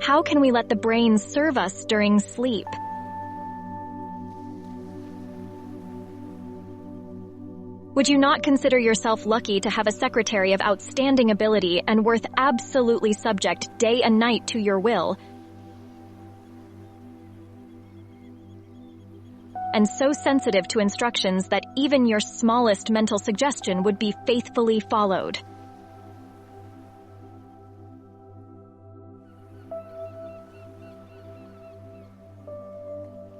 How can we let the brain serve us during sleep? Would you not consider yourself lucky to have a secretary of outstanding ability and worth absolutely subject day and night to your will, and so sensitive to instructions that even your smallest mental suggestion would be faithfully followed?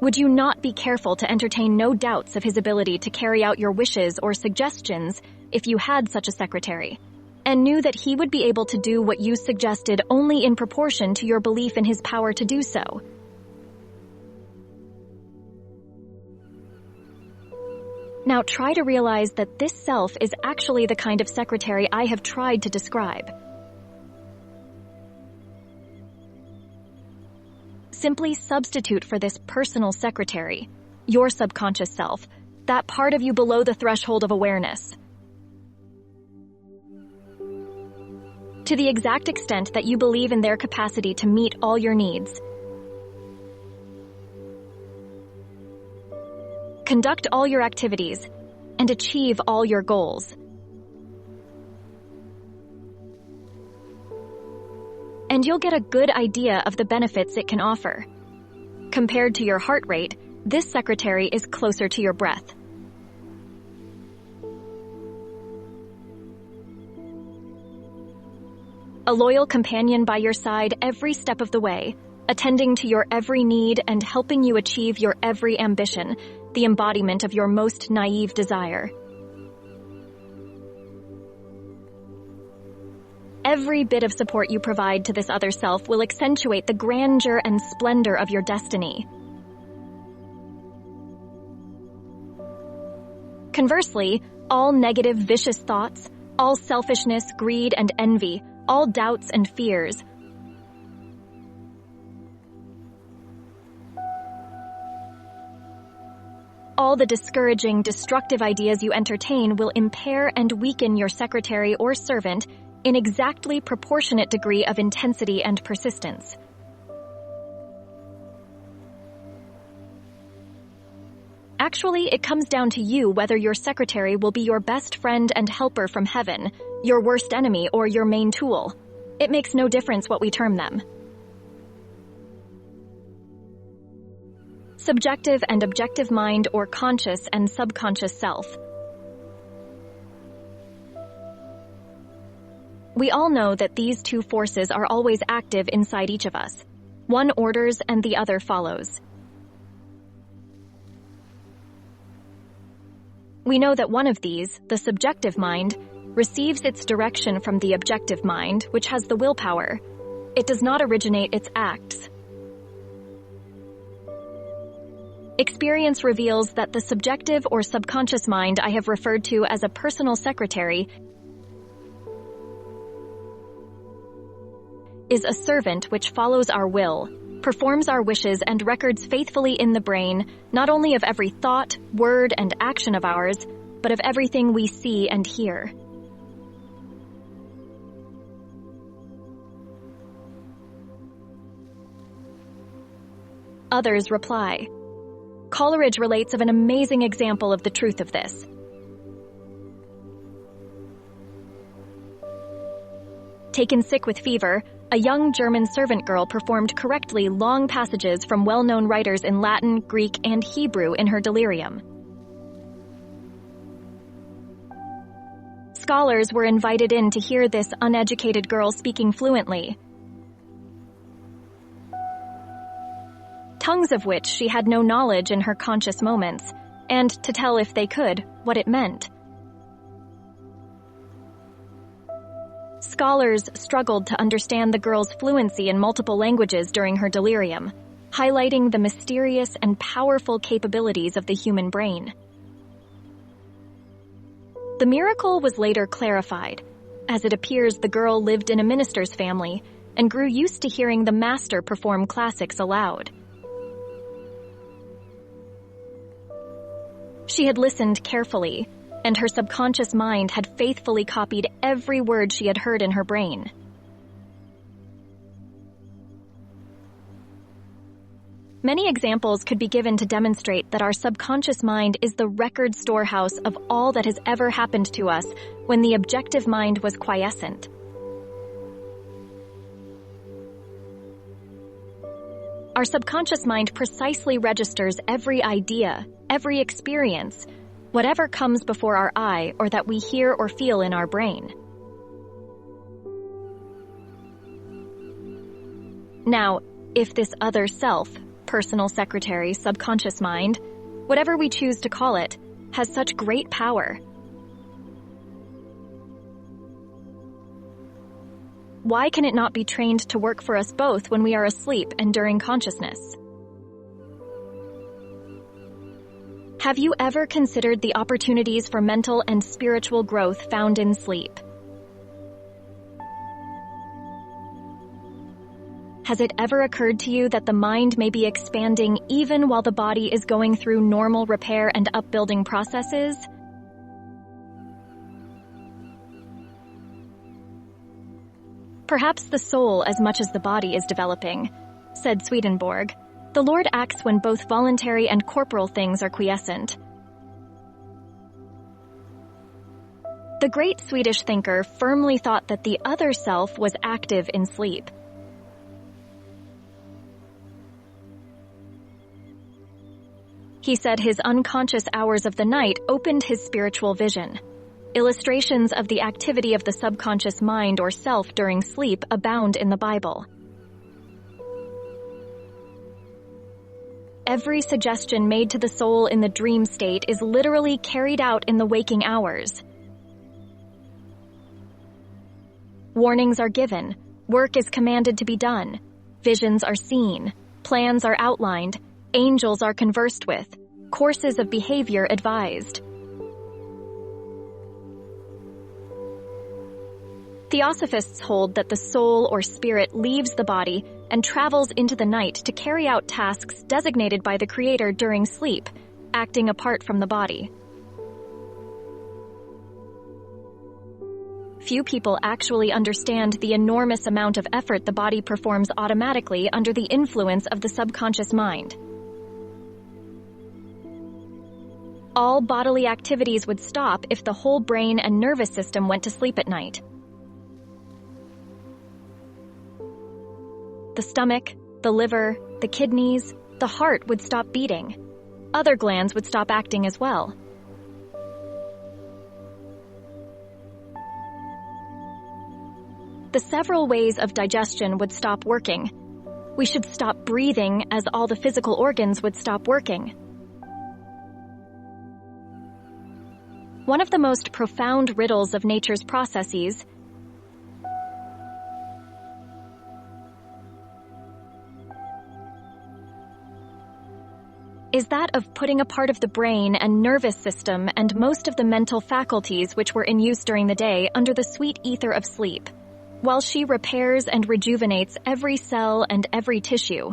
Would you not be careful to entertain no doubts of his ability to carry out your wishes or suggestions if you had such a secretary, and knew that he would be able to do what you suggested only in proportion to your belief in his power to do so? Now try to realize that this self is actually the kind of secretary I have tried to describe. Simply substitute for this personal secretary, your subconscious self, that part of you below the threshold of awareness. To the exact extent that you believe in their capacity to meet all your needs, conduct all your activities, and achieve all your goals. And you'll get a good idea of the benefits it can offer. Compared to your heart rate, this secretary is closer to your breath. A loyal companion by your side every step of the way, attending to your every need and helping you achieve your every ambition, the embodiment of your most naive desire. Every bit of support you provide to this other self will accentuate the grandeur and splendor of your destiny. Conversely, all negative, vicious thoughts, all selfishness, greed, and envy, all doubts and fears, all the discouraging, destructive ideas you entertain will impair and weaken your secretary or servant in exactly proportionate degree of intensity and persistence. Actually, it comes down to you whether your secretary will be your best friend and helper from heaven, your worst enemy, or your main tool. It makes no difference what we term them. Subjective and objective mind, or conscious and subconscious self. We all know that these two forces are always active inside each of us. One orders and the other follows. We know that one of these, the subjective mind, receives its direction from the objective mind, which has the willpower. It does not originate its acts. Experience reveals that the subjective or subconscious mind I have referred to as a personal secretary is a servant which follows our will, performs our wishes, and records faithfully in the brain not only of every thought, word, and action of ours, but of everything we see and hear. Others reply. Coleridge relates of an amazing example of the truth of this. Taken sick with fever, a young German servant girl performed correctly long passages from well-known writers in Latin, Greek, and Hebrew in her delirium. Scholars were invited in to hear this uneducated girl speaking fluently, tongues of which she had no knowledge in her conscious moments, and to tell if they could what it meant. Scholars struggled to understand the girl's fluency in multiple languages during her delirium, highlighting the mysterious and powerful capabilities of the human brain. The miracle was later clarified, as it appears the girl lived in a minister's family and grew used to hearing the master perform classics aloud. She had listened carefully, and her subconscious mind had faithfully copied every word she had heard in her brain. Many examples could be given to demonstrate that our subconscious mind is the record storehouse of all that has ever happened to us when the objective mind was quiescent. Our subconscious mind precisely registers every idea, every experience, whatever comes before our eye or that we hear or feel in our brain. Now, if this other self, personal secretary, subconscious mind, whatever we choose to call it, has such great power, why can it not be trained to work for us both when we are asleep and during consciousness? Have you ever considered the opportunities for mental and spiritual growth found in sleep? Has it ever occurred to you that the mind may be expanding even while the body is going through normal repair and upbuilding processes? Perhaps the soul as much as the body is developing, said Swedenborg. The Lord acts when both voluntary and corporal things are quiescent. The great Swedish thinker firmly thought that the other self was active in sleep. He said his unconscious hours of the night opened his spiritual vision. Illustrations of the activity of the subconscious mind or self during sleep abound in the Bible. Every suggestion made to the soul in the dream state is literally carried out in the waking hours. Warnings are given, work is commanded to be done, visions are seen, plans are outlined, angels are conversed with, courses of behavior advised. Theosophists hold that the soul or spirit leaves the body and travels into the night to carry out tasks designated by the Creator during sleep, acting apart from the body. Few people actually understand the enormous amount of effort the body performs automatically under the influence of the subconscious mind. All bodily activities would stop if the whole brain and nervous system went to sleep at night. The stomach, the liver, the kidneys, the heart would stop beating. Other glands would stop acting as well. The several ways of digestion would stop working. We should stop breathing as all the physical organs would stop working. One of the most profound riddles of nature's processes is that of putting a part of the brain and nervous system and most of the mental faculties which were in use during the day under the sweet ether of sleep, while she repairs and rejuvenates every cell and every tissue.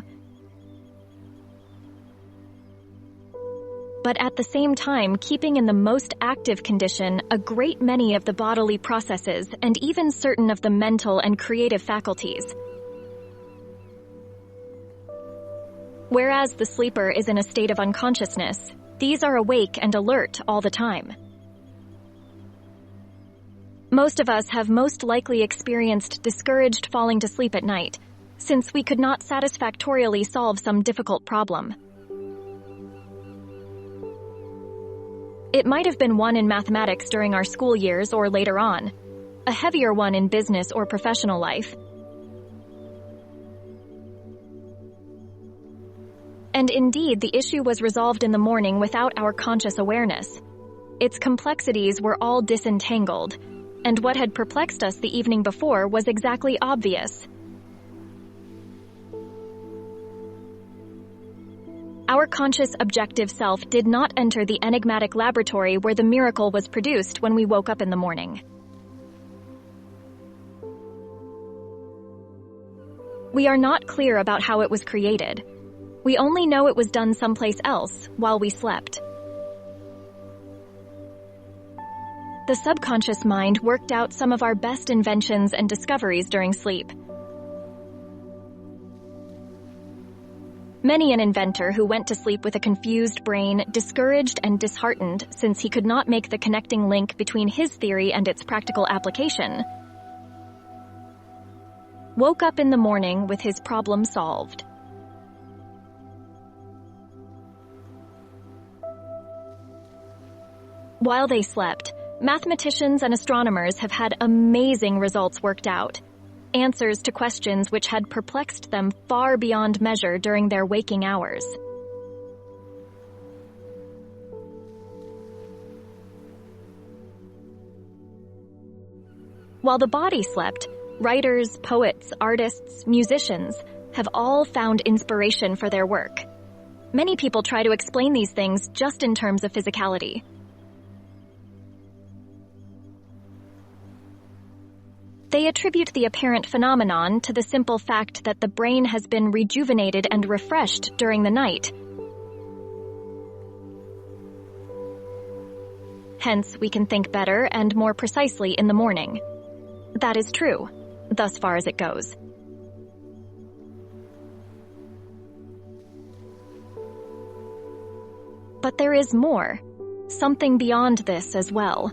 But at the same time, keeping in the most active condition a great many of the bodily processes and even certain of the mental and creative faculties. Whereas the sleeper is in a state of unconsciousness, these are awake and alert all the time. Most of us have most likely experienced discouraged falling to sleep at night, since we could not satisfactorily solve some difficult problem. It might have been one in mathematics during our school years or later on, a heavier one in business or professional life. And indeed, the issue was resolved in the morning without our conscious awareness. Its complexities were all disentangled, and what had perplexed us the evening before was exactly obvious. Our conscious objective self did not enter the enigmatic laboratory where the miracle was produced when we woke up in the morning. We are not clear about how it was created. We only know it was done someplace else while we slept. The subconscious mind worked out some of our best inventions and discoveries during sleep. Many an inventor who went to sleep with a confused brain, discouraged and disheartened since he could not make the connecting link between his theory and its practical application, woke up in the morning with his problem solved. While they slept, mathematicians and astronomers have had amazing results worked out, answers to questions which had perplexed them far beyond measure during their waking hours. While the body slept, writers, poets, artists, musicians have all found inspiration for their work. Many people try to explain these things just in terms of physicality. They attribute the apparent phenomenon to the simple fact that the brain has been rejuvenated and refreshed during the night. Hence, we can think better and more precisely in the morning. That is true, thus far as it goes. But there is more, something beyond this as well.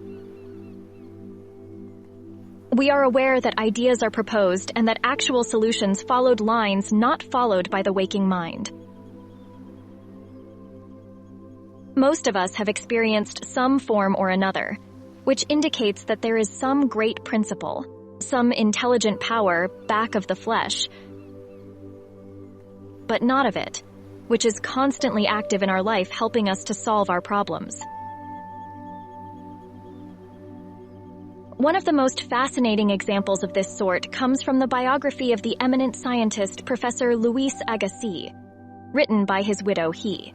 We are aware that ideas are proposed and that actual solutions followed lines not followed by the waking mind. Most of us have experienced some form or another, which indicates that there is some great principle, some intelligent power back of the flesh, but not of it, which is constantly active in our life helping us to solve our problems. One of the most fascinating examples of this sort comes from the biography of the eminent scientist Professor Louis Agassiz, written by his widow He.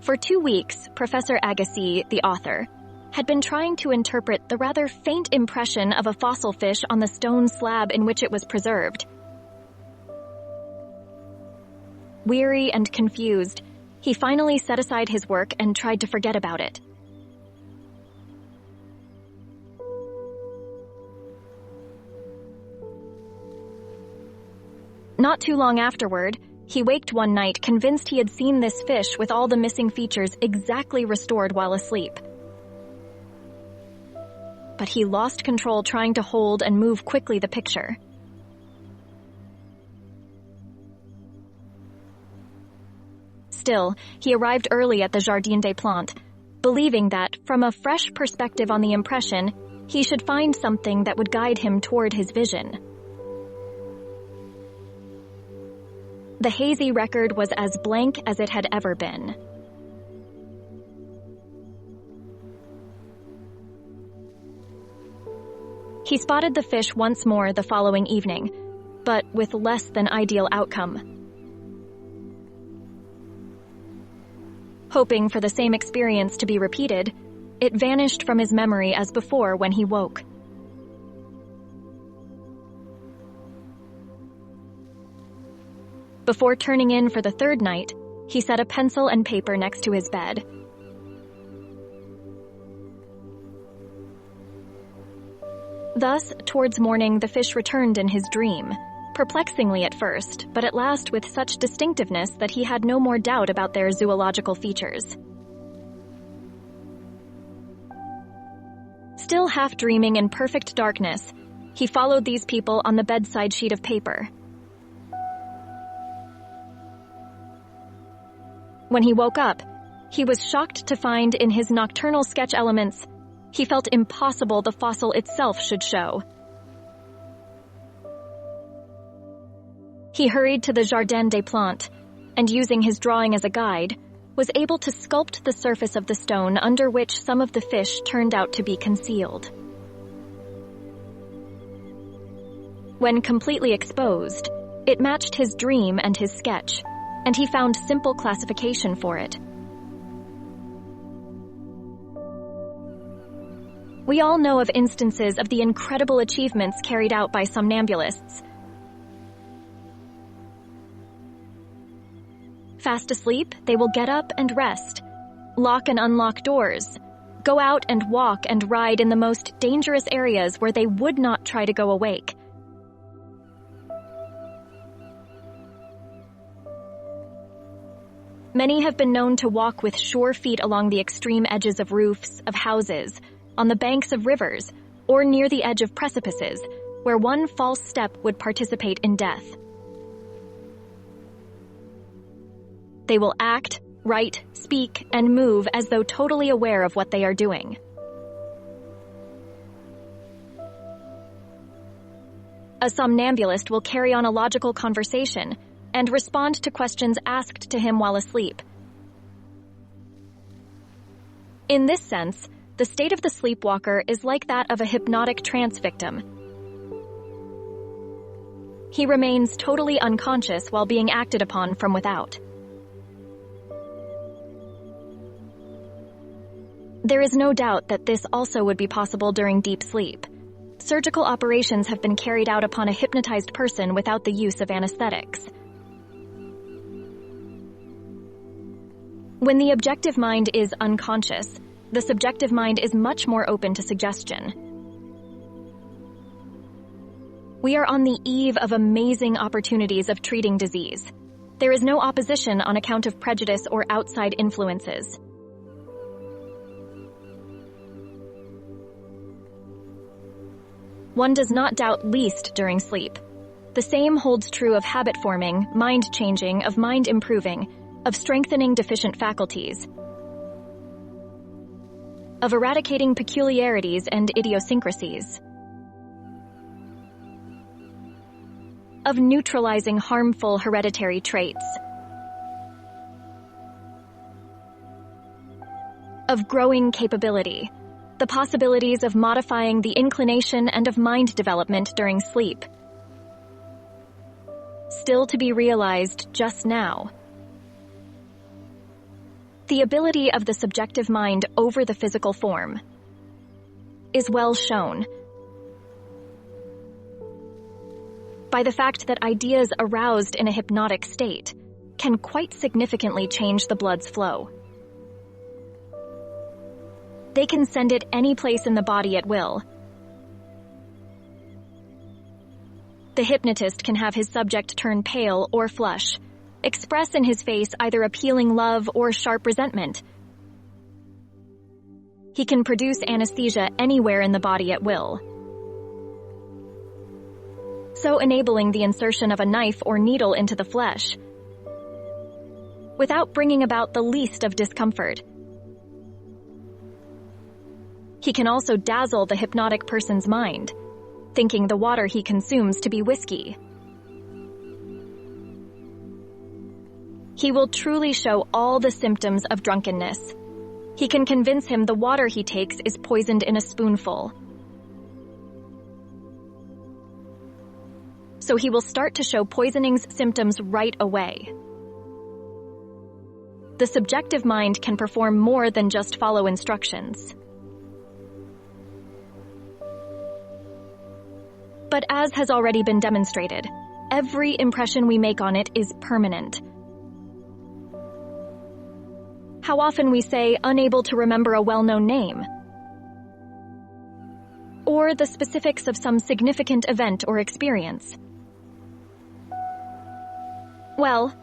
For 2 weeks, Professor Agassiz, the author, had been trying to interpret the rather faint impression of a fossil fish on the stone slab in which it was preserved. Weary and confused, he finally set aside his work and tried to forget about it. Not too long afterward, he waked one night convinced he had seen this fish with all the missing features exactly restored while asleep. But he lost control trying to hold and move quickly the picture. Still, he arrived early at the Jardin des Plantes, believing that, from a fresh perspective on the impression, he should find something that would guide him toward his vision. The hazy record was as blank as it had ever been. He spotted the fish once more the following evening, but with less than ideal outcome. Hoping for the same experience to be repeated, it vanished from his memory as before when he woke. Before turning in for the third night, he set a pencil and paper next to his bed. Thus, towards morning, the fish returned in his dream, perplexingly at first, but at last with such distinctiveness that he had no more doubt about their zoological features. Still half dreaming in perfect darkness, he followed these people on the bedside sheet of paper. When he woke up, he was shocked to find in his nocturnal sketch elements he felt impossible the fossil itself should show. He hurried to the Jardin des Plantes, and using his drawing as a guide, was able to sculpt the surface of the stone under which some of the fish turned out to be concealed. When completely exposed, it matched his dream and his sketch, and he found simple classification for it. We all know of instances of the incredible achievements carried out by somnambulists. Fast asleep, they will get up and rest, lock and unlock doors, Go out and walk and ride in the most dangerous areas where they would not try to go awake. Many have been known to walk with sure feet along the extreme edges of roofs, of houses, on the banks of rivers, or near the edge of precipices, where one false step would participate in death. They will act, write, speak, and move as though totally aware of what they are doing. A somnambulist will carry on a logical conversation and respond to questions asked to him while asleep. In this sense, the state of the sleepwalker is like that of a hypnotic trance victim. He remains totally unconscious while being acted upon from without. There is no doubt that this also would be possible during deep sleep. Surgical operations have been carried out upon a hypnotized person without the use of anesthetics. When the objective mind is unconscious, the subjective mind is much more open to suggestion. We are on the eve of amazing opportunities of treating disease. There is no opposition on account of prejudice or outside influences. One does not doubt least during sleep. The same holds true of habit forming, mind changing, of mind improving, of strengthening deficient faculties, of eradicating peculiarities and idiosyncrasies, of neutralizing harmful hereditary traits, of growing capability, the possibilities of modifying the inclination and of mind development during sleep, still to be realized just now. The ability of the subjective mind over the physical form is well shown by the fact that ideas aroused in a hypnotic state can quite significantly change the blood's flow. They can send it any place in the body at will. The hypnotist can have his subject turn pale or flush, express in his face either appealing love or sharp resentment. He can produce anesthesia anywhere in the body at will, so enabling the insertion of a knife or needle into the flesh, without bringing about the least of discomfort. He can also dazzle the hypnotic person's mind, thinking the water he consumes to be whiskey. He will truly show all the symptoms of drunkenness. He can convince him the water he takes is poisoned in a spoonful. So he will start to show poisoning's symptoms right away. The subjective mind can perform more than just follow instructions. But as has already been demonstrated, every impression we make on it is permanent. How often we say, unable to remember a well-known name, or the specifics of some significant event or experience. Well,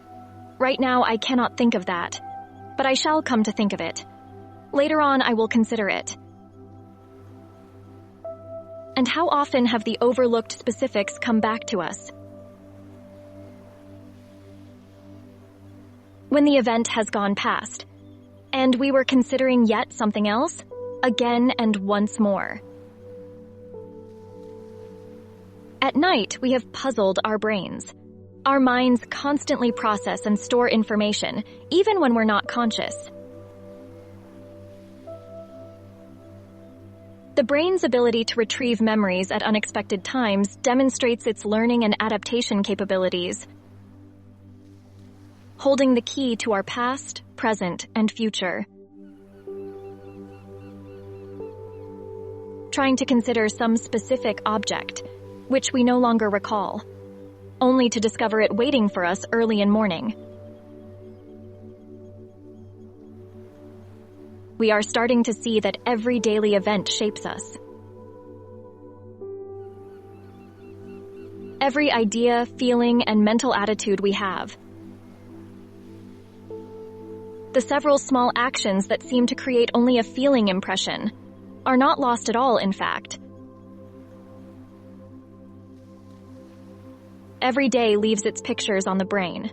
right now I cannot think of that, but I shall come to think of it. Later on I will consider it. And how often have the overlooked specifics come back to us? When the event has gone past, and we were considering yet something else, again and once more. At night, we have puzzled our brains. Our minds constantly process and store information, even when we're not conscious. The brain's ability to retrieve memories at unexpected times demonstrates its learning and adaptation capabilities, holding the key to our past, present, and future. Trying to consider some specific object, which we no longer recall, only to discover it waiting for us early in morning. we are starting to see that every daily event shapes us. Every idea, feeling, and mental attitude we have. The several small actions that seem to create only a feeling impression are not lost at all, in fact. Every day leaves its pictures on the brain.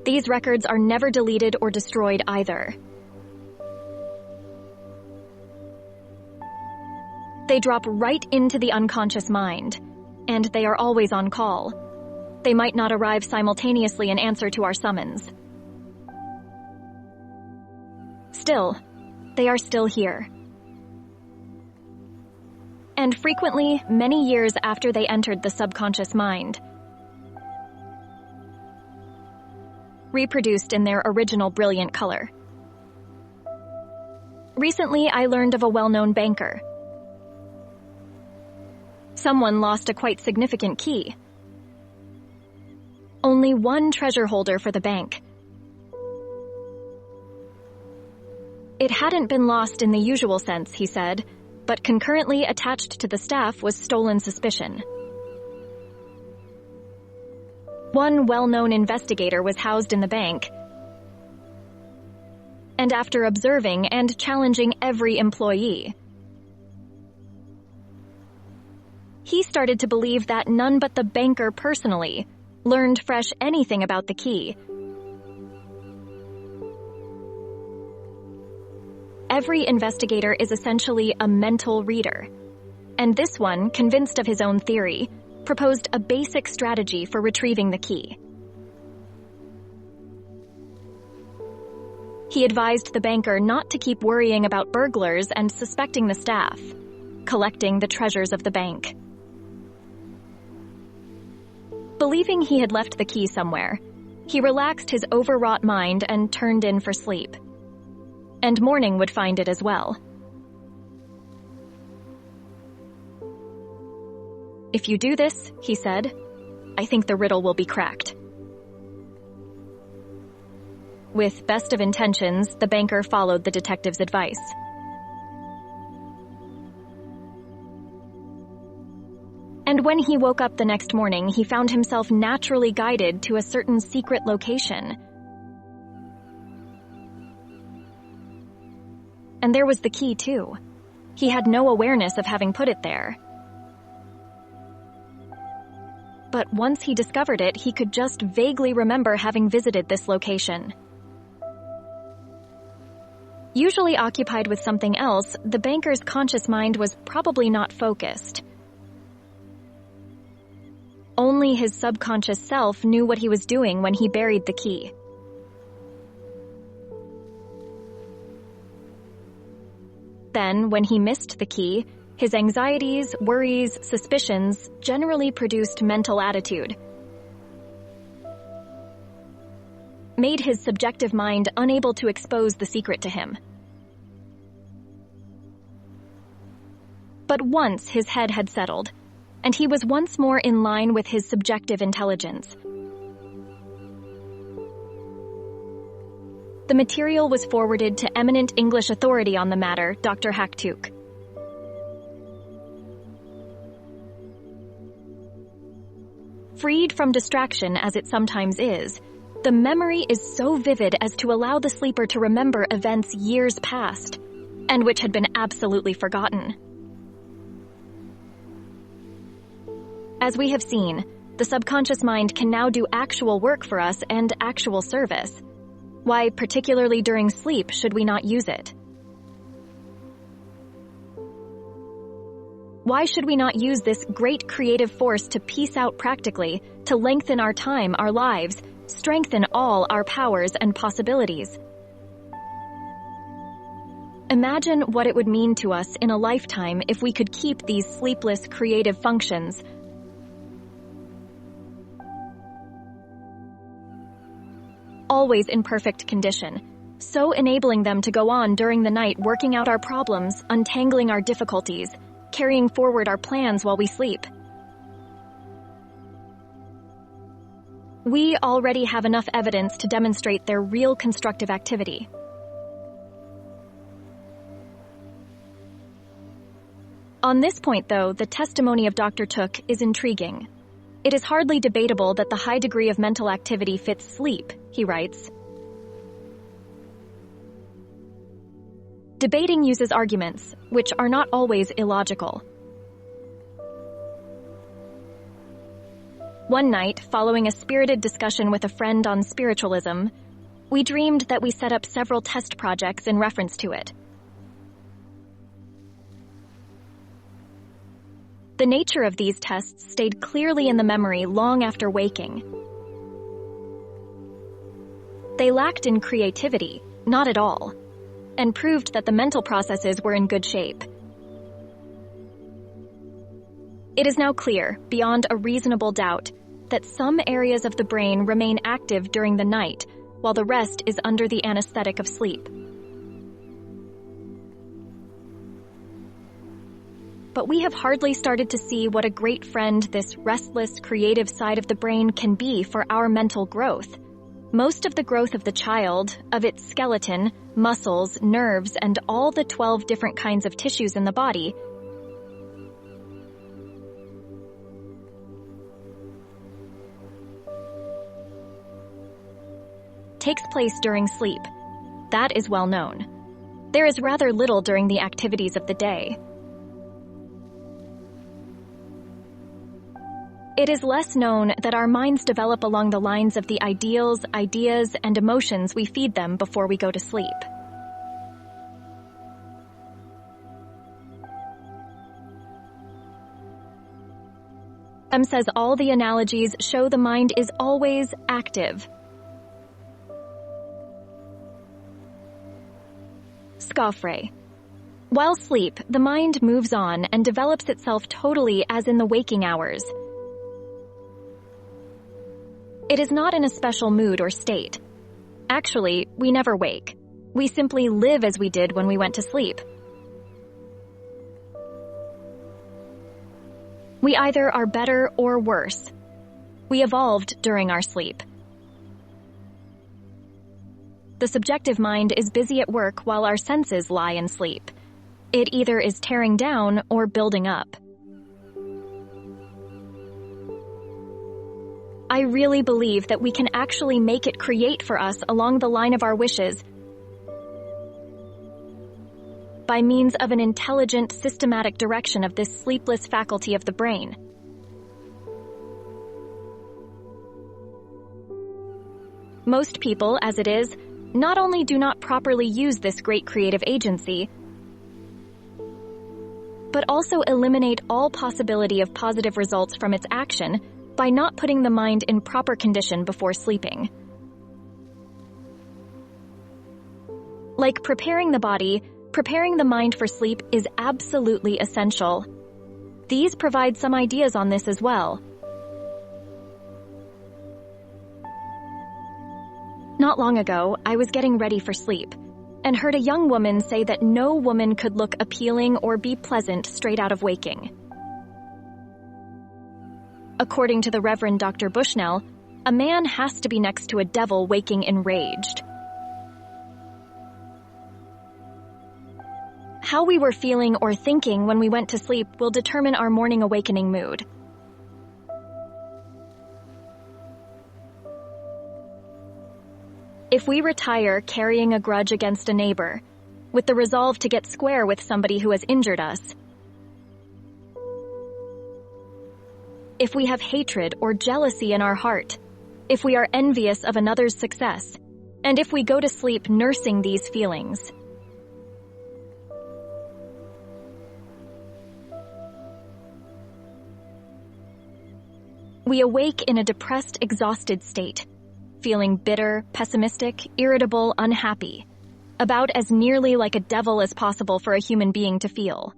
These records are never deleted or destroyed either. They drop right into the unconscious mind, and they are always on call. They might not arrive simultaneously in answer to our summons. Still, they are still here. And frequently, many years after they entered the subconscious mind, reproduced in their original brilliant color. Recently, I learned of a well-known banker. Someone lost a quite significant key. Only one treasure holder for the bank. It hadn't been lost in the usual sense, he said, but concurrently attached to the staff was stolen suspicion. One well-known investigator was housed in the bank, and after observing and challenging every employee, he started to believe that none but the banker personally learned fresh anything about the key. Every investigator is essentially a mental reader, and this one, convinced of his own theory, proposed a basic strategy for retrieving the key. He advised the banker not to keep worrying about burglars and suspecting the staff, collecting the treasures of the bank. Believing he had left the key somewhere, he relaxed his overwrought mind and turned in for sleep. And morning would find it as well. "If you do this," he said, "I think the riddle will be cracked." With best of intentions, the banker followed the detective's advice. And when he woke up the next morning, he found himself naturally guided to a certain secret location. And there was the key, too. He had no awareness of having put it there. But once he discovered it, he could just vaguely remember having visited this location. Usually occupied with something else, the banker's conscious mind was probably not focused. Only his subconscious self knew what he was doing when he buried the key. Then, when he missed the key, his anxieties, worries, suspicions generally produced mental attitude, made his subjective mind unable to expose the secret to him. But once his head had settled, and he was once more in line with his subjective intelligence, the material was forwarded to eminent English authority on the matter, Dr. Haktuk. Freed from distraction as it sometimes is, the memory is so vivid as to allow the sleeper to remember events years past, and which had been absolutely forgotten. As we have seen, the subconscious mind can now do actual work for us and actual service. Why, particularly during sleep, should we not use it? Why should we not use this great creative force to piece out practically, to lengthen our time, our lives, strengthen all our powers and possibilities? Imagine what it would mean to us in a lifetime if we could keep these sleepless creative functions always in perfect condition, so enabling them to go on during the night, working out our problems, untangling our difficulties, carrying forward our plans while we sleep. We already have enough evidence to demonstrate their real constructive activity. On this point, though, the testimony of Dr. Took is intriguing. It is hardly debatable that the high degree of mental activity fits sleep, he writes. Debating uses arguments, which are not always illogical. One night, following a spirited discussion with a friend on spiritualism, we dreamed that we set up several test projects in reference to it. The nature of these tests stayed clearly in the memory long after waking. They lacked in creativity, not at all, and proved that the mental processes were in good shape. It is now clear, beyond a reasonable doubt, that some areas of the brain remain active during the night, while the rest is under the anesthetic of sleep. But we have hardly started to see what a great friend this restless, creative side of the brain can be for our mental growth. Most of the growth of the child, of its skeleton, muscles, nerves, and all the 12 different kinds of tissues in the body, takes place during sleep. That is well known. There is rather little during the activities of the day. It is less known that our minds develop along the lines of the ideals, ideas, and emotions we feed them before we go to sleep. Says all the analogies show the mind is always active. Scoffray. While asleep, the mind moves on and develops itself totally as in the waking hours. It is not in a special mood or state. Actually, we never wake. We simply live as we did when we went to sleep. We either are better or worse. We evolved during our sleep. The subjective mind is busy at work while our senses lie in sleep. It either is tearing down or building up. I really believe that we can actually make it create for us along the line of our wishes by means of an intelligent, systematic direction of this sleepless faculty of the brain. Most people, as it is, not only do not properly use this great creative agency, but also eliminate all possibility of positive results from its action by not putting the mind in proper condition before sleeping. Like preparing the body, preparing the mind for sleep is absolutely essential. These provide some ideas on this as well. Not long ago, I was getting ready for sleep and heard a young woman say that no woman could look appealing or be pleasant straight out of waking. According to the Reverend Dr. Bushnell, a man has to be next to a devil waking enraged. How we were feeling or thinking when we went to sleep will determine our morning awakening mood. If we retire carrying a grudge against a neighbor, with the resolve to get square with somebody who has injured us, if we have hatred or jealousy in our heart, if we are envious of another's success, and if we go to sleep nursing these feelings, we awake in a depressed, exhausted state, feeling bitter, pessimistic, irritable, unhappy, about as nearly like a devil as possible for a human being to feel.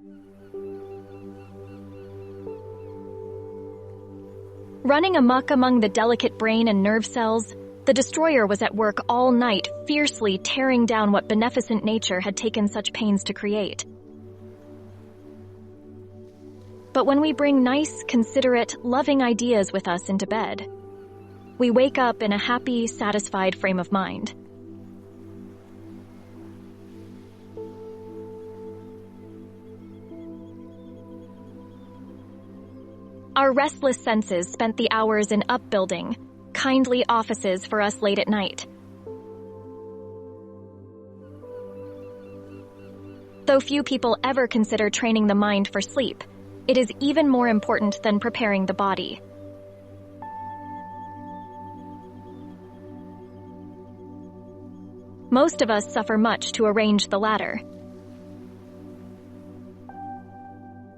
Running amok among the delicate brain and nerve cells, the destroyer was at work all night, fiercely tearing down what beneficent nature had taken such pains to create. But when we bring nice, considerate, loving ideas with us into bed, We wake up in a happy, satisfied frame of mind. Our restless senses spent the hours in upbuilding, kindly offices for us late at night. Though few people ever consider training the mind for sleep, it is even more important than preparing the body. Most of us suffer much to arrange the latter.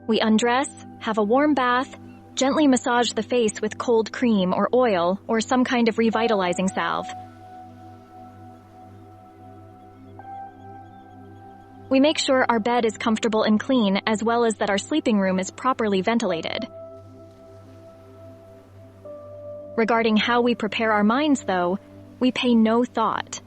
We undress, have a warm bath, gently massage the face with cold cream or oil or some kind of revitalizing salve. We make sure our bed is comfortable and clean, as well as that our sleeping room is properly ventilated. Regarding how we prepare our minds, though, we pay no thought.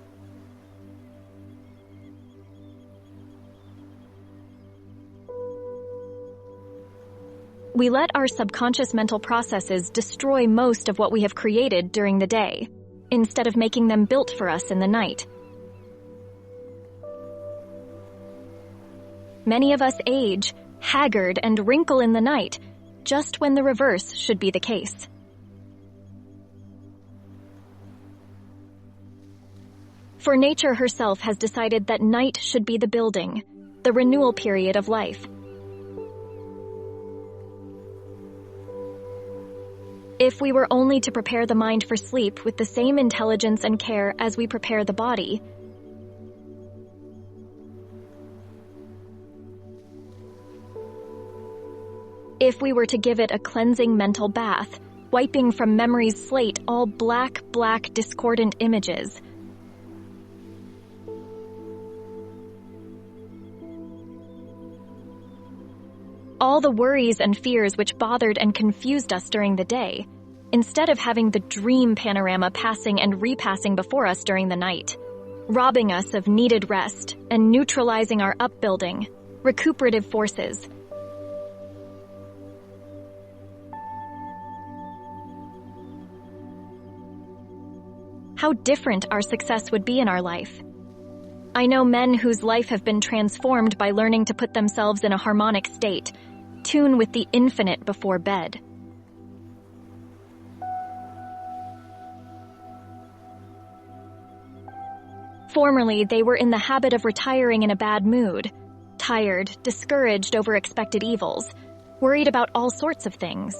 We let our subconscious mental processes destroy most of what we have created during the day, instead of making them built for us in the night. Many of us age, haggard, and wrinkle in the night, just when the reverse should be the case. For nature herself has decided that night should be the building, the renewal period of life. If we were only to prepare the mind for sleep with the same intelligence and care as we prepare the body, if we were to give it a cleansing mental bath, wiping from memory's slate all black, discordant images, all the worries and fears which bothered and confused us during the day, instead of having the dream panorama passing and repassing before us during the night, robbing us of needed rest and neutralizing our upbuilding, recuperative forces. How different our success would be in our life. I know men whose life have been transformed by learning to put themselves in a harmonic state, tune with the infinite before bed. Formerly, they were in the habit of retiring in a bad mood, tired, discouraged over expected evils, worried about all sorts of things.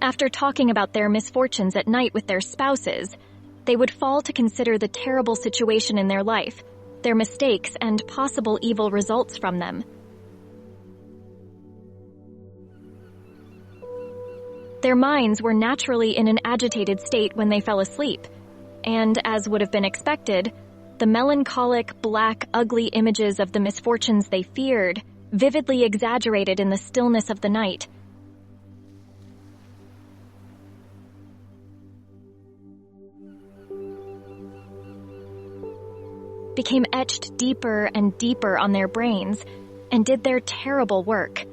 After talking about their misfortunes at night with their spouses, they would fall to consider the terrible situation in their life, their mistakes, and possible evil results from them. Their minds were naturally in an agitated state when they fell asleep, and, as would have been expected, the melancholic, black, ugly images of the misfortunes they feared, vividly exaggerated in the stillness of the night, became etched deeper and deeper on their brains and did their terrible work,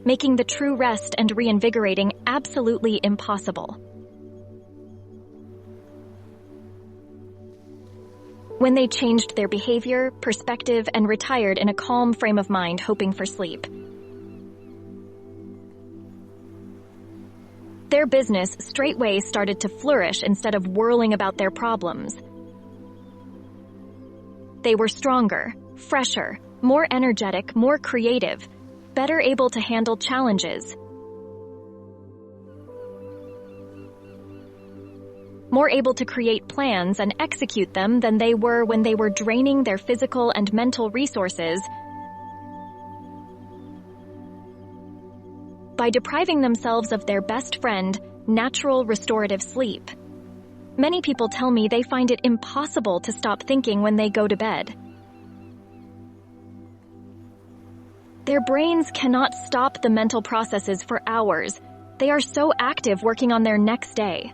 making the true rest and reinvigorating absolutely impossible. When they changed their behavior, perspective, and retired in a calm frame of mind, hoping for sleep, their business straightway started to flourish instead of whirling about their problems. They were stronger, fresher, more energetic, more creative, better able to handle challenges, more able to create plans and execute them than they were when they were draining their physical and mental resources by depriving themselves of their best friend, natural restorative sleep. Many people tell me they find it impossible to stop thinking when they go to bed. Their brains cannot stop the mental processes for hours. They are so active working on their next day.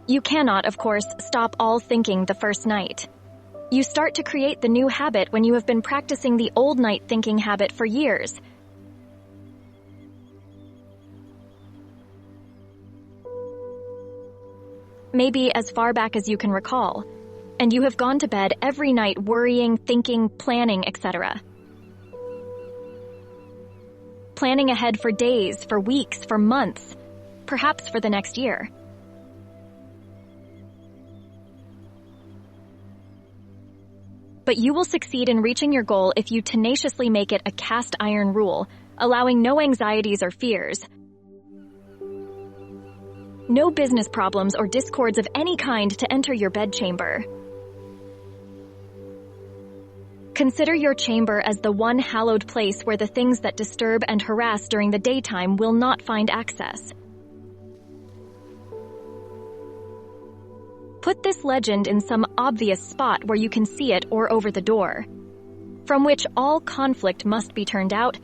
You cannot, of course, stop all thinking the first night. You start to create the new habit when you have been practicing the old night thinking habit for years. maybe as far back as you can recall, and you have gone to bed every night worrying, thinking, planning, etc. Planning ahead for days, for weeks, for months, perhaps for the next year. But you will succeed in reaching your goal if you tenaciously make it a cast iron rule, allowing no anxieties or fears. No business problems or discords of any kind to enter your bedchamber. Consider your chamber as the one hallowed place where the things that disturb and harass during the daytime will not find access. Put this legend in some obvious spot where you can see it or over the door, from which all conflict must be turned out.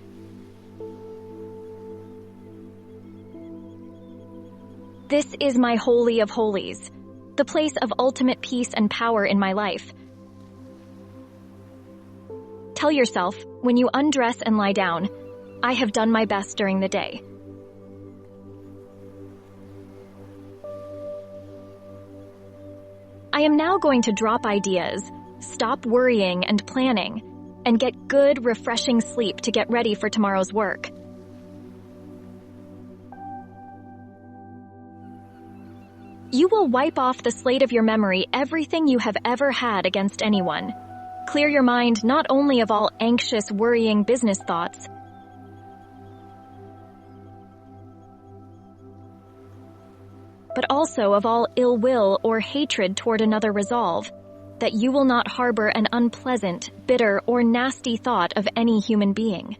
This is my holy of holies, the place of ultimate peace and power in my life. Tell yourself, when you undress and lie down, I have done my best during the day. I am now going to drop ideas, stop worrying and planning, and get good, refreshing sleep to get ready for tomorrow's work. You will wipe off the slate of your memory everything you have ever had against anyone. Clear your mind not only of all anxious, worrying business thoughts, but also of all ill will or hatred toward another. Resolve that you will not harbor an unpleasant, bitter, or nasty thought of any human being.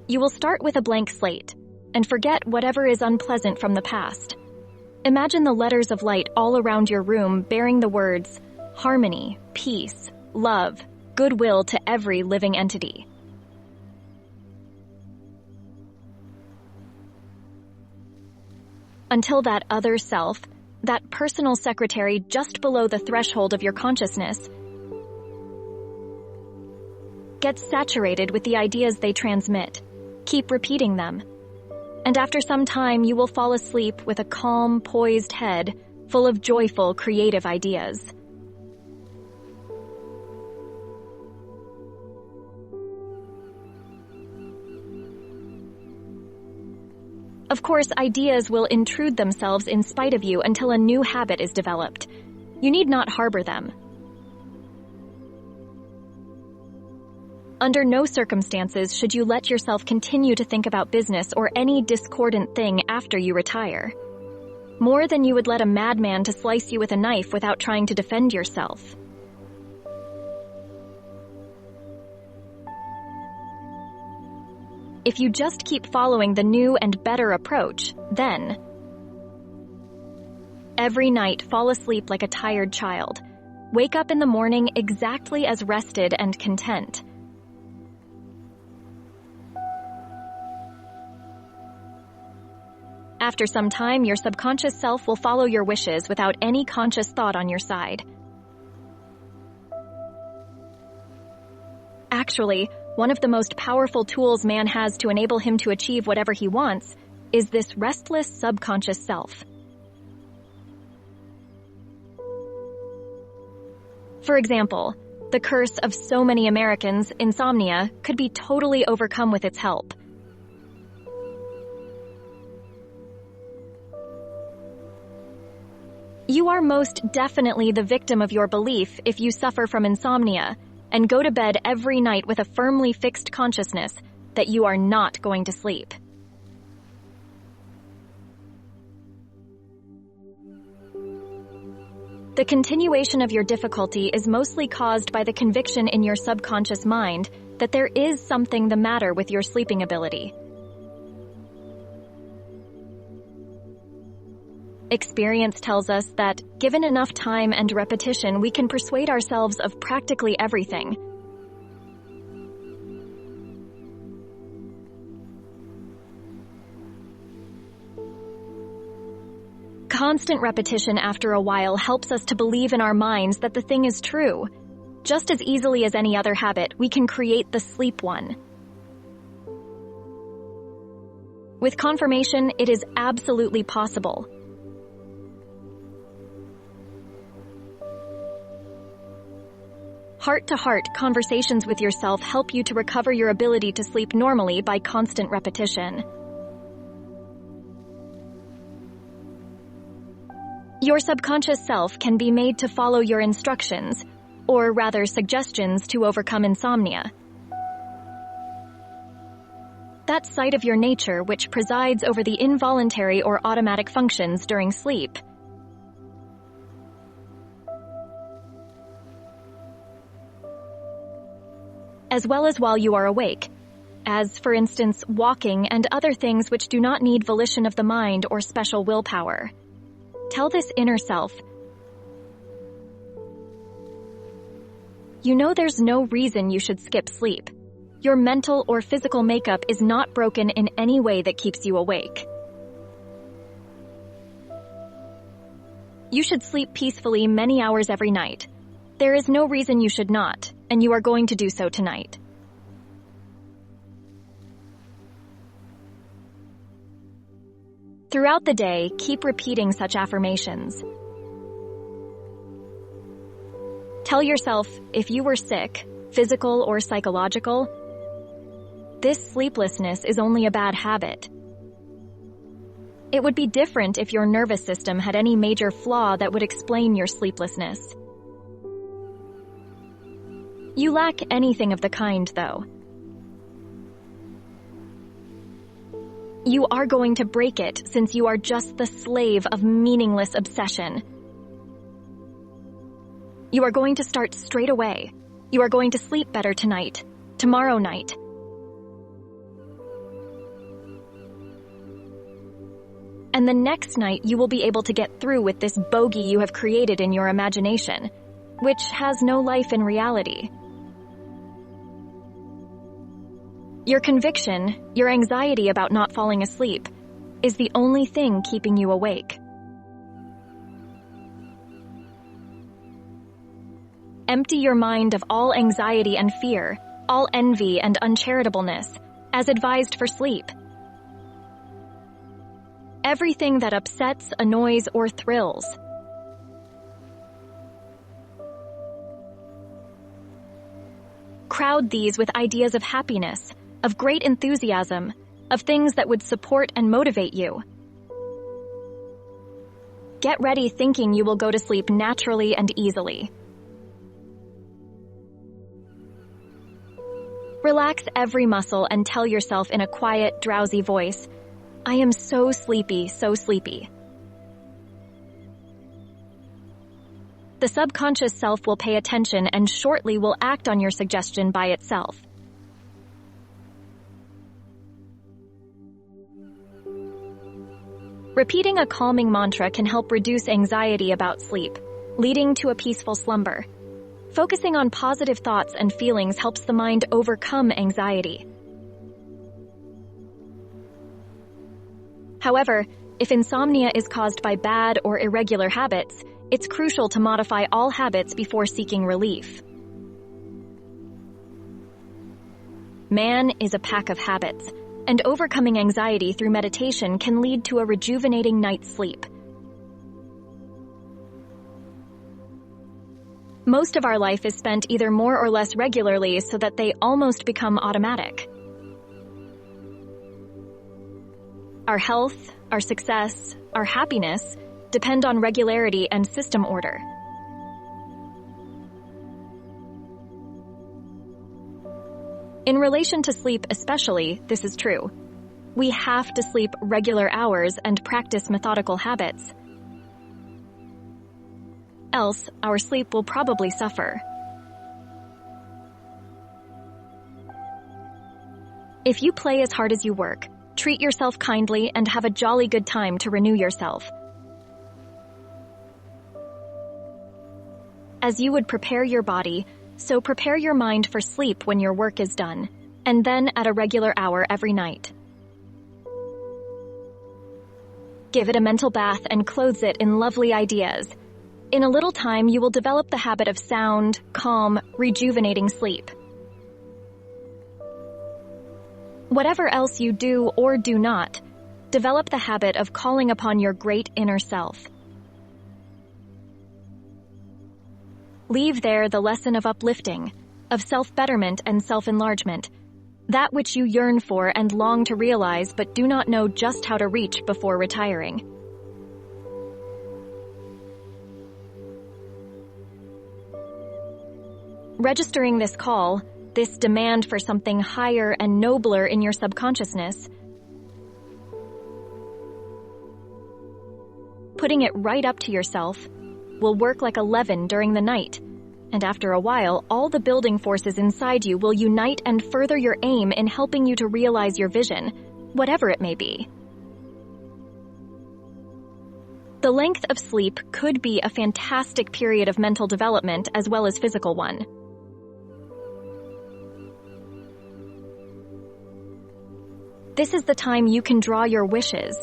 You will start with a blank slate and forget whatever is unpleasant from the past. Imagine the letters of light all around your room bearing the words harmony, peace, love, goodwill to every living entity. Until that other self, that personal secretary just below the threshold of your consciousness, gets saturated with the ideas they transmit. Keep repeating them. And after some time, you will fall asleep with a calm, poised head full of joyful, creative ideas. Of course, ideas will intrude themselves in spite of you until a new habit is developed. You need not harbor them. Under no circumstances should you let yourself continue to think about business or any discordant thing after you retire. More than you would let a madman to slice you with a knife without trying to defend yourself. If you just keep following the new and better approach, then every night fall asleep like a tired child. Wake up in the morning exactly as rested and content. After some time, your subconscious self will follow your wishes without any conscious thought on your side. Actually, one of the most powerful tools man has to enable him to achieve whatever he wants is this restless subconscious self. For example, the curse of so many Americans, insomnia, could be totally overcome with its help. You are most definitely the victim of your belief if you suffer from insomnia and go to bed every night with a firmly fixed consciousness that you are not going to sleep. The continuation of your difficulty is mostly caused by the conviction in your subconscious mind that there is something the matter with your sleeping ability. Experience tells us that, given enough time and repetition, we can persuade ourselves of practically everything. Constant repetition after a while helps us to believe in our minds that the thing is true. Just as easily as any other habit, we can create the sleep one. With confirmation, it is absolutely possible. Heart-to-heart conversations with yourself help you to recover your ability to sleep normally by constant repetition. Your subconscious self can be made to follow your instructions, or rather suggestions, to overcome insomnia. That side of your nature which presides over the involuntary or automatic functions during sleep. As well as while you are awake, as, for instance, walking and other things which do not need volition of the mind or special willpower. Tell this inner self, you know there's no reason you should skip sleep. Your mental or physical makeup is not broken in any way that keeps you awake. You should sleep peacefully many hours every night. There is no reason you should not, and you are going to do so tonight. Throughout the day, keep repeating such affirmations. Tell yourself, if you were sick, physical or psychological, this sleeplessness is only a bad habit. It would be different if your nervous system had any major flaw that would explain your sleeplessness. You lack anything of the kind, though. You are going to break it since you are just the slave of meaningless obsession. You are going to start straight away. You are going to sleep better tonight, tomorrow night. And the next night you will be able to get through with this bogey you have created in your imagination, which has no life in reality. Your conviction, your anxiety about not falling asleep, is the only thing keeping you awake. Empty your mind of all anxiety and fear, all envy and uncharitableness, as advised for sleep. Everything that upsets, annoys, or thrills. Crowd these with ideas of happiness, of great enthusiasm, of things that would support and motivate you. Get ready thinking you will go to sleep naturally and easily. Relax every muscle and tell yourself in a quiet, drowsy voice, I am so sleepy, so sleepy. The subconscious self will pay attention and shortly will act on your suggestion by itself. Repeating a calming mantra can help reduce anxiety about sleep, leading to a peaceful slumber. Focusing on positive thoughts and feelings helps the mind overcome anxiety. However, if insomnia is caused by bad or irregular habits, it's crucial to modify all habits before seeking relief. Man is a pack of habits, and overcoming anxiety through meditation can lead to a rejuvenating night's sleep. Most of our life is spent either more or less regularly so that they almost become automatic. Our health, our success, our happiness depend on regularity and system order. In relation to sleep especially, this is true. We have to sleep regular hours and practice methodical habits. Else, our sleep will probably suffer. If you play as hard as you work, treat yourself kindly and have a jolly good time to renew yourself. As you would prepare your body, so prepare your mind for sleep when your work is done, and then at a regular hour every night. Give it a mental bath and clothe it in lovely ideas. In a little time, you will develop the habit of sound, calm, rejuvenating sleep. Whatever else you do or do not, develop the habit of calling upon your great inner self. Leave there the lesson of uplifting, of self-betterment and self-enlargement, that which you yearn for and long to realize but do not know just how to reach before retiring. Registering this call, this demand for something higher and nobler in your subconsciousness, putting it right up to yourself, will work like a leaven during the night, and after a while, all the building forces inside you will unite and further your aim in helping you to realize your vision, whatever it may be. The length of sleep could be a fantastic period of mental development as well as physical one. This is the time you can draw your wishes.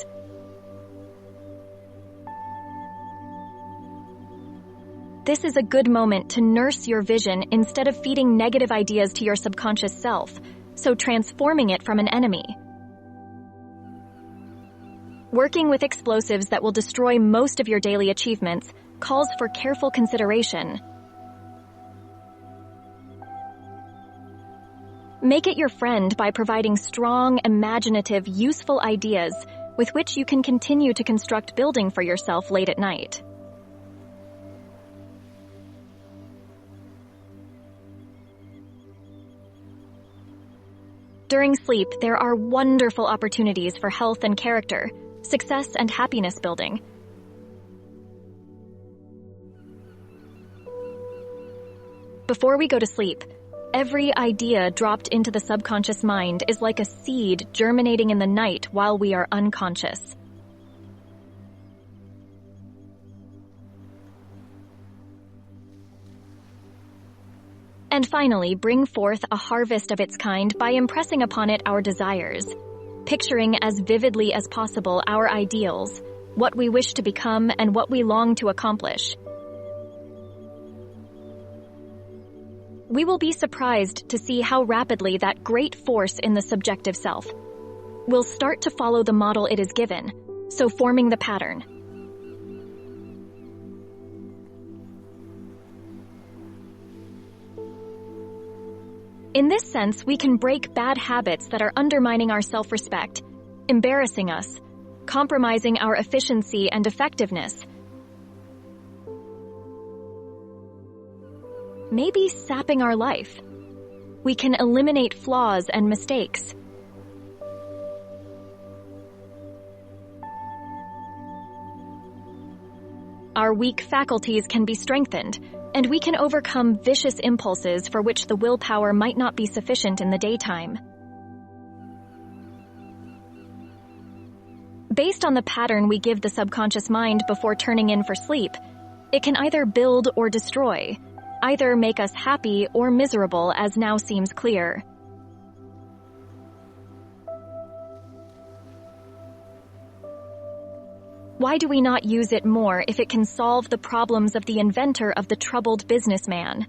This is a good moment to nurse your vision instead of feeding negative ideas to your subconscious self, so transforming it from an enemy. Working with explosives that will destroy most of your daily achievements calls for careful consideration. Make it your friend by providing strong, imaginative, useful ideas with which you can continue to construct building for yourself late at night. During sleep, there are wonderful opportunities for health and character, success and happiness building. Before we go to sleep, every idea dropped into the subconscious mind is like a seed germinating in the night while we are unconscious. And finally, bring forth a harvest of its kind by impressing upon it our desires, picturing as vividly as possible our ideals, what we wish to become and what we long to accomplish. We will be surprised to see how rapidly that great force in the subjective self will start to follow the model it is given, so forming the pattern. In this sense, we can break bad habits that are undermining our self-respect, embarrassing us, compromising our efficiency and effectiveness, maybe sapping our life. We can eliminate flaws and mistakes. Our weak faculties can be strengthened, and we can overcome vicious impulses for which the willpower might not be sufficient in the daytime. Based on the pattern we give the subconscious mind before turning in for sleep, it can either build or destroy, either make us happy or miserable, as now seems clear. Why do we not use it more if it can solve the problems of the inventor of the troubled businessman?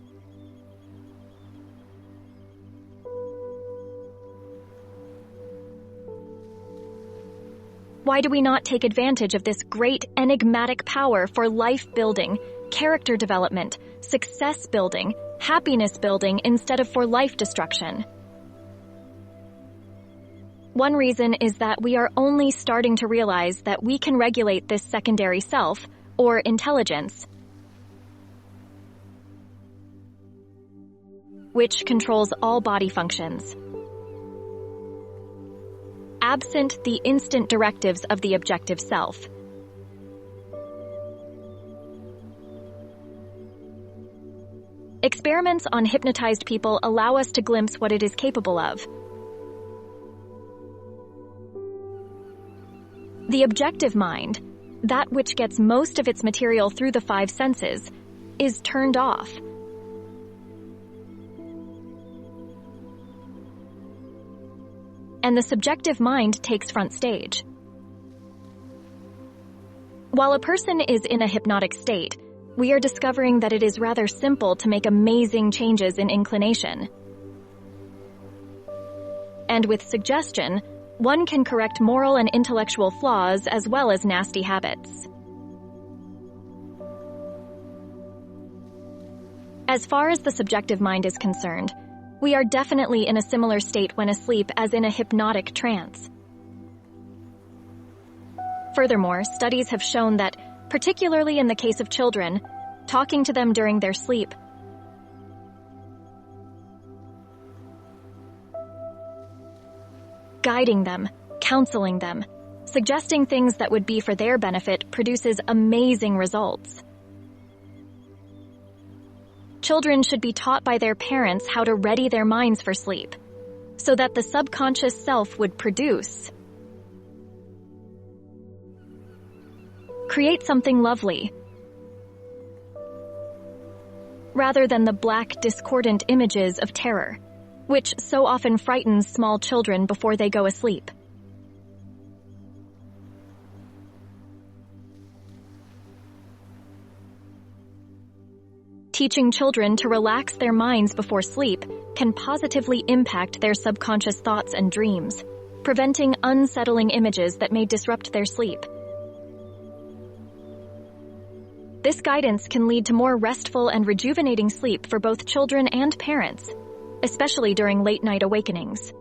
Why do we not take advantage of this great enigmatic power for life building, character development, success building, happiness building instead of for life destruction? One reason is that we are only starting to realize that we can regulate this secondary self, or intelligence, which controls all body functions, absent the instant directives of the objective self. Experiments on hypnotized people allow us to glimpse what it is capable of. The objective mind, that which gets most of its material through the five senses, is turned off. And the subjective mind takes front stage. While a person is in a hypnotic state, we are discovering that it is rather simple to make amazing changes in inclination. And with suggestion, one can correct moral and intellectual flaws as well as nasty habits. As far as the subjective mind is concerned, we are definitely in a similar state when asleep as in a hypnotic trance. Furthermore, studies have shown that, particularly in the case of children, talking to them during their sleep guiding them, counseling them, suggesting things that would be for their benefit produces amazing results. Children should be taught by their parents how to ready their minds for sleep, so that the subconscious self would produce. Create something lovely, rather than the black, discordant images of terror, which so often frightens small children before they go asleep. Teaching children to relax their minds before sleep can positively impact their subconscious thoughts and dreams, preventing unsettling images that may disrupt their sleep. This guidance can lead to more restful and rejuvenating sleep for both children and parents, especially during late-night awakenings.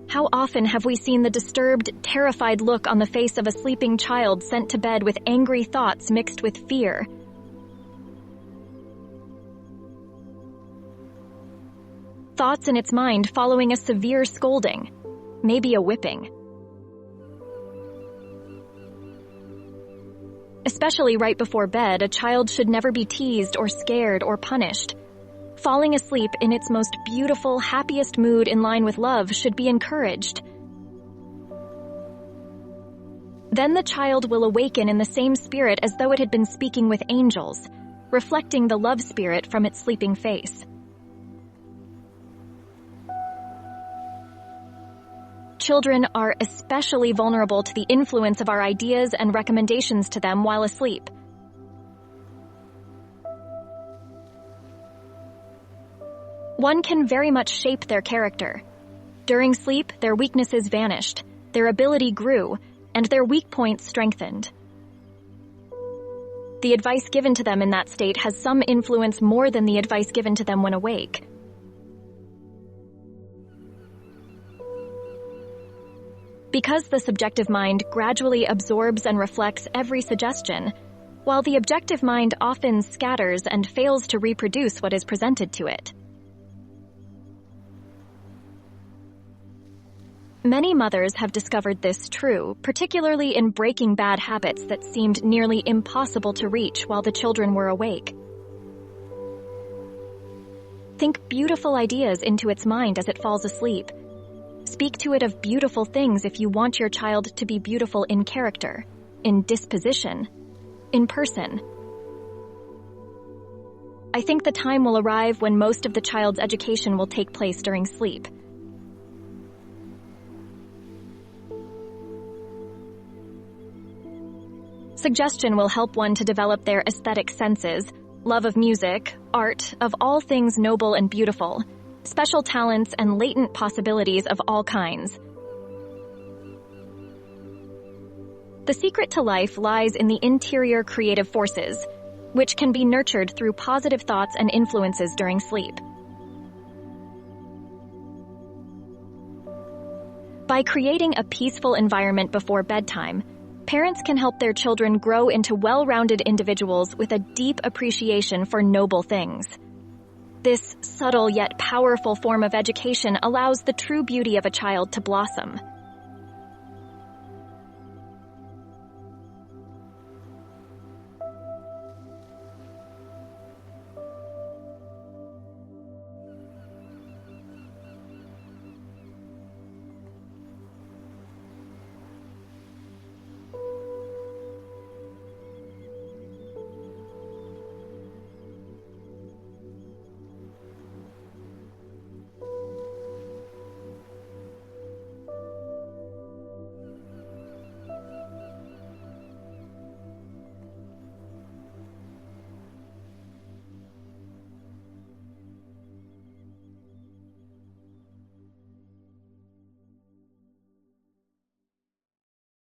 How often have we seen the disturbed, terrified look on the face of a sleeping child sent to bed with angry thoughts mixed with fear? Thoughts in its mind following a severe scolding, maybe a whipping. Especially right before bed, a child should never be teased or scared or punished. Falling asleep in its most beautiful, happiest mood in line with love should be encouraged. Then the child will awaken in the same spirit as though it had been speaking with angels, reflecting the love spirit from its sleeping face. Children are especially vulnerable to the influence of our ideas and recommendations to them while asleep. One can very much shape their character. During sleep, their weaknesses vanished, their ability grew, and their weak points strengthened. The advice given to them in that state has some influence more than the advice given to them when awake. Because the subjective mind gradually absorbs and reflects every suggestion, while the objective mind often scatters and fails to reproduce what is presented to it. Many mothers have discovered this true, particularly in breaking bad habits that seemed nearly impossible to reach while the children were awake. Think beautiful ideas into its mind as it falls asleep. Speak to it of beautiful things if you want your child to be beautiful in character, in disposition, in person. I think the time will arrive when most of the child's education will take place during sleep. Suggestion will help one to develop their aesthetic senses, love of music, art, of all things noble and beautiful, special talents and latent possibilities of all kinds. The secret to life lies in the interior creative forces, which can be nurtured through positive thoughts and influences during sleep. By creating a peaceful environment before bedtime, parents can help their children grow into well-rounded individuals with a deep appreciation for noble things. This subtle yet powerful form of education allows the true beauty of a child to blossom.